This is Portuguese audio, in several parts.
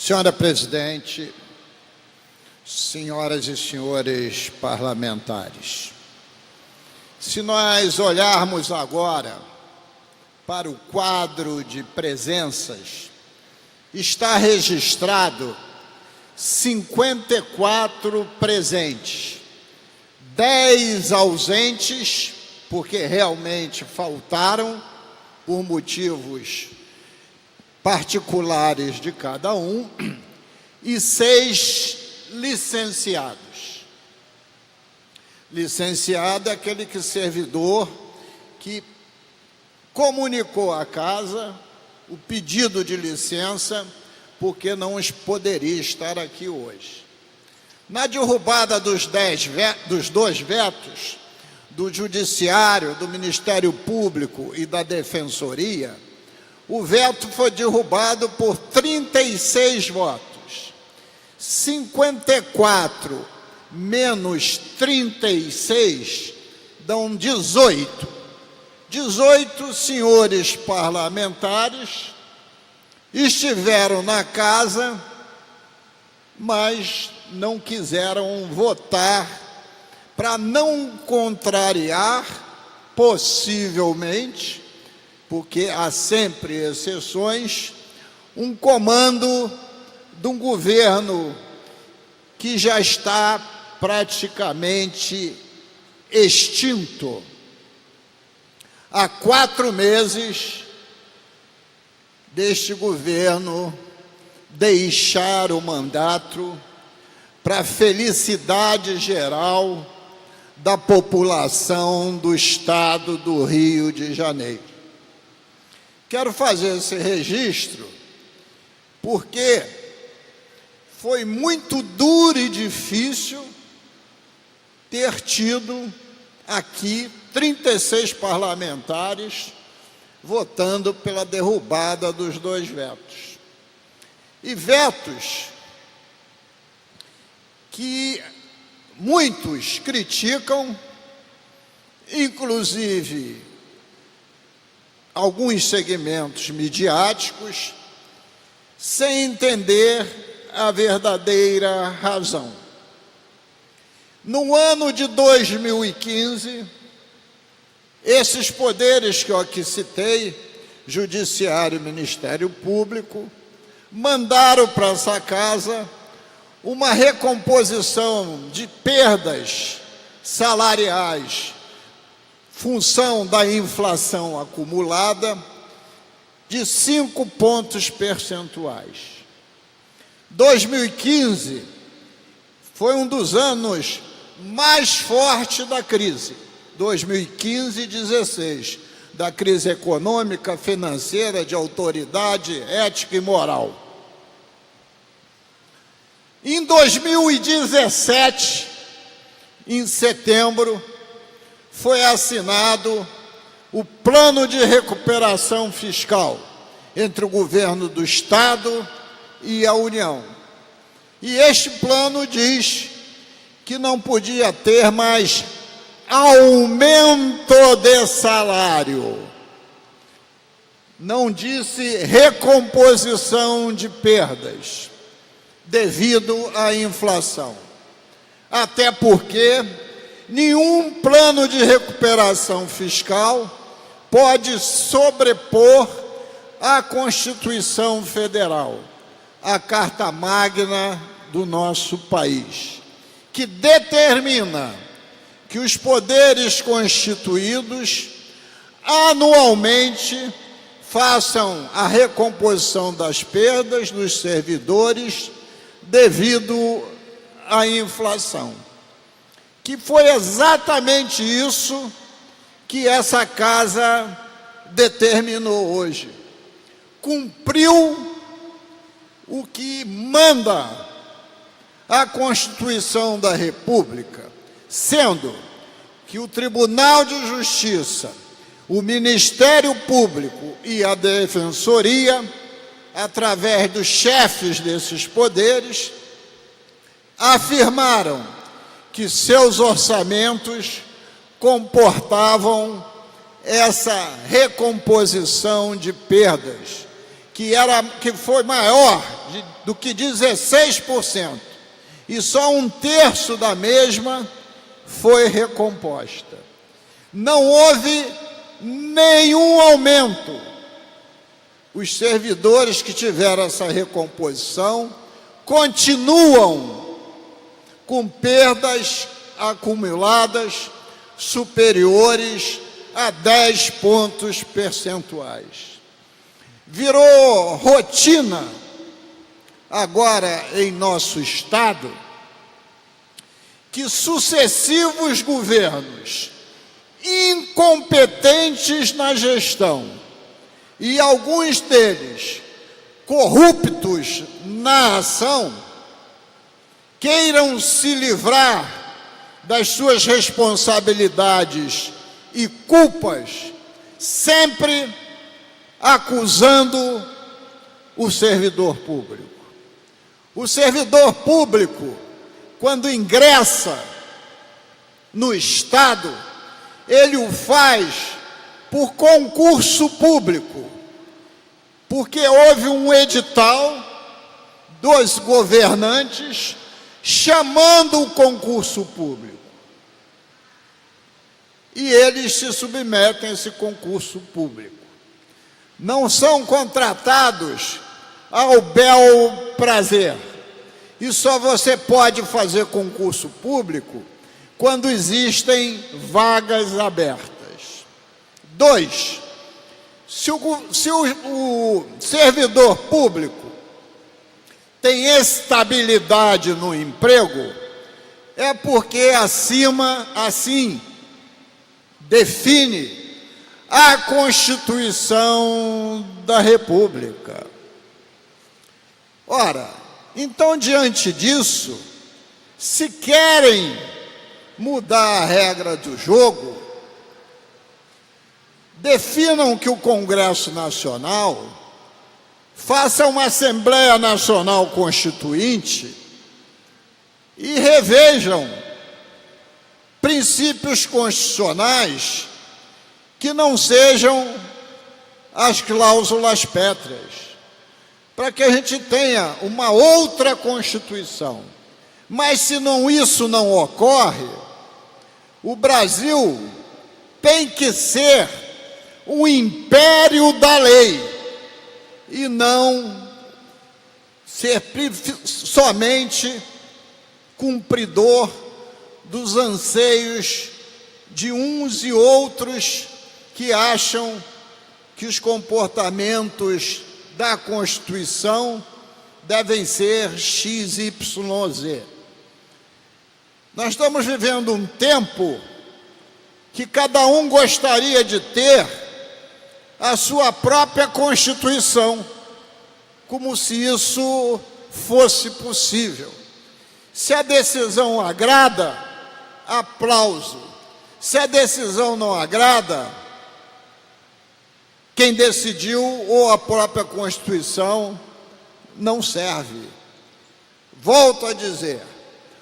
Senhora Presidente, senhoras e senhores parlamentares, se nós olharmos agora para o quadro de presenças, está registrado 54 presentes, 10 ausentes, porque realmente faltaram por motivos particulares de cada um, e 6 licenciados. Licenciado é aquele servidor que comunicou à casa o pedido de licença porque não poderia estar aqui hoje. Na derrubada dos 2 vetos, do Judiciário, do Ministério Público e da Defensoria, o veto foi derrubado por 36 votos. 54 menos 36 dão 18. 18 senhores parlamentares estiveram na casa, mas não quiseram votar para não contrariar, possivelmente, porque há sempre exceções, um comando de um governo que já está praticamente extinto. Há 4 meses deste governo deixar o mandato para a felicidade geral da população do estado do Rio de Janeiro. Quero fazer esse registro porque foi muito duro e difícil ter tido aqui 36 parlamentares votando pela derrubada dos 2 vetos. E vetos que muitos criticam, inclusive alguns segmentos midiáticos, sem entender a verdadeira razão. No ano de 2015, esses poderes que eu aqui citei, Judiciário e Ministério Público, mandaram para essa casa uma recomposição de perdas salariais, função da inflação acumulada, de 5 pontos percentuais. 2015 foi um dos anos mais fortes da crise, 2015 e 2016, da crise econômica, financeira, de autoridade, ética e moral. Em 2017, em setembro, foi assinado o Plano de Recuperação Fiscal entre o governo do Estado e a União. E este plano diz que não podia ter mais aumento de salário. Não disse recomposição de perdas devido à inflação. Até porque nenhum plano de recuperação fiscal pode sobrepor a Constituição Federal, a Carta Magna do nosso país, que determina que os poderes constituídos anualmente façam a recomposição das perdas dos servidores devido à inflação. Que foi exatamente isso que essa casa determinou hoje. Cumpriu o que manda a Constituição da República, sendo que o Tribunal de Justiça, o Ministério Público e a Defensoria, através dos chefes desses poderes, afirmaram que seus orçamentos comportavam essa recomposição de perdas, que foi maior do que 16%, e só 1/3 da mesma foi recomposta. Não houve nenhum aumento. Os servidores que tiveram essa recomposição continuam com perdas acumuladas superiores a 10 pontos percentuais. Virou rotina agora em nosso Estado que sucessivos governos incompetentes na gestão e alguns deles corruptos na ação queiram se livrar das suas responsabilidades e culpas, sempre acusando o servidor público. O servidor público, quando ingressa no Estado, ele o faz por concurso público, porque houve um edital dos governantes chamando o concurso público. E eles se submetem a esse concurso público. Não são contratados ao bel prazer. E só você pode fazer concurso público quando existem vagas abertas. 2, se o servidor público tem estabilidade no emprego, é porque assim define a Constituição da República. Ora, então, diante disso, se querem mudar a regra do jogo, definam que o Congresso Nacional faça uma Assembleia Nacional Constituinte e revejam princípios constitucionais que não sejam as cláusulas pétreas, para que a gente tenha uma outra Constituição. Mas se isso não ocorre, o Brasil tem que ser um império da lei e não ser somente cumpridor dos anseios de uns e outros que acham que os comportamentos da Constituição devem ser XYZ. Nós estamos vivendo um tempo que cada um gostaria de ter a sua própria Constituição, como se isso fosse possível. Se a decisão agrada, aplauso. Se a decisão não agrada, quem decidiu ou a própria Constituição não serve. Volto a dizer,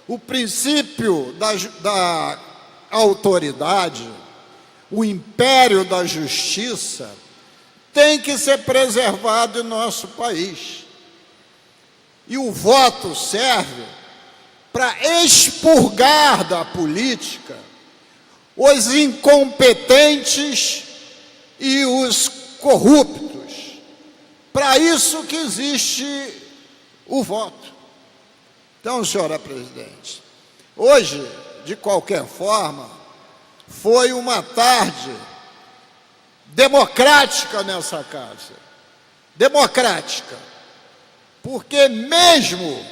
o princípio da autoridade, o império da justiça, tem que ser preservado em nosso país. E o voto serve para expurgar da política os incompetentes e os corruptos. Para isso que existe o voto. Então, senhora presidente, hoje, de qualquer forma, foi uma tarde democrática nessa casa. Democrática. Porque mesmo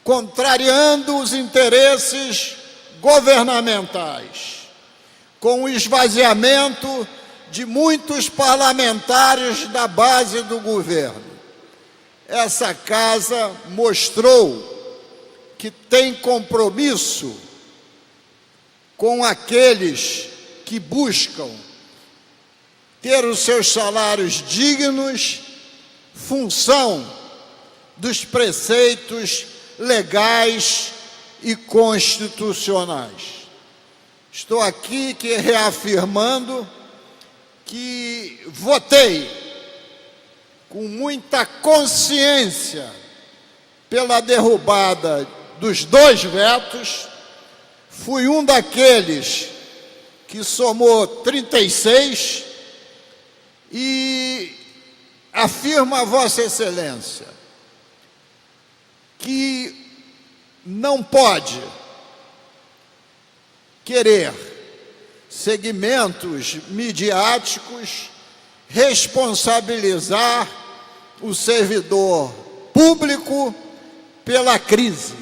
contrariando os interesses governamentais, com o esvaziamento de muitos parlamentares da base do governo, essa casa mostrou que tem compromisso com aqueles que buscam ter os seus salários dignos, função dos preceitos legais e constitucionais. Estou aqui reafirmando que votei com muita consciência, pela derrubada dos 2 vetos. Fui um daqueles que somou 36 e afirmo a Vossa Excelência que não pode querer segmentos midiáticos responsabilizar o servidor público pela crise.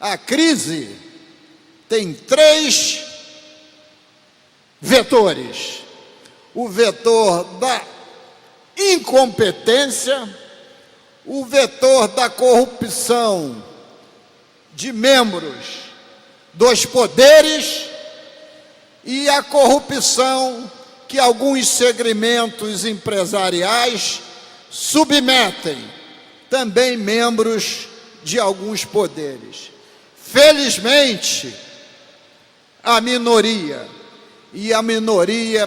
A crise tem 3 vetores: o vetor da incompetência, o vetor da corrupção de membros dos poderes e a corrupção que alguns segmentos empresariais submetem também membros de alguns poderes. Felizmente, a minoria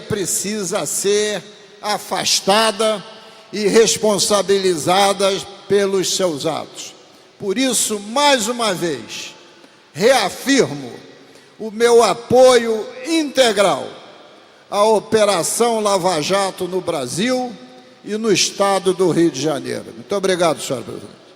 precisa ser afastada e responsabilizada pelos seus atos. Por isso, mais uma vez, reafirmo o meu apoio integral à Operação Lava Jato no Brasil e no Estado do Rio de Janeiro. Muito obrigado, senhor presidente.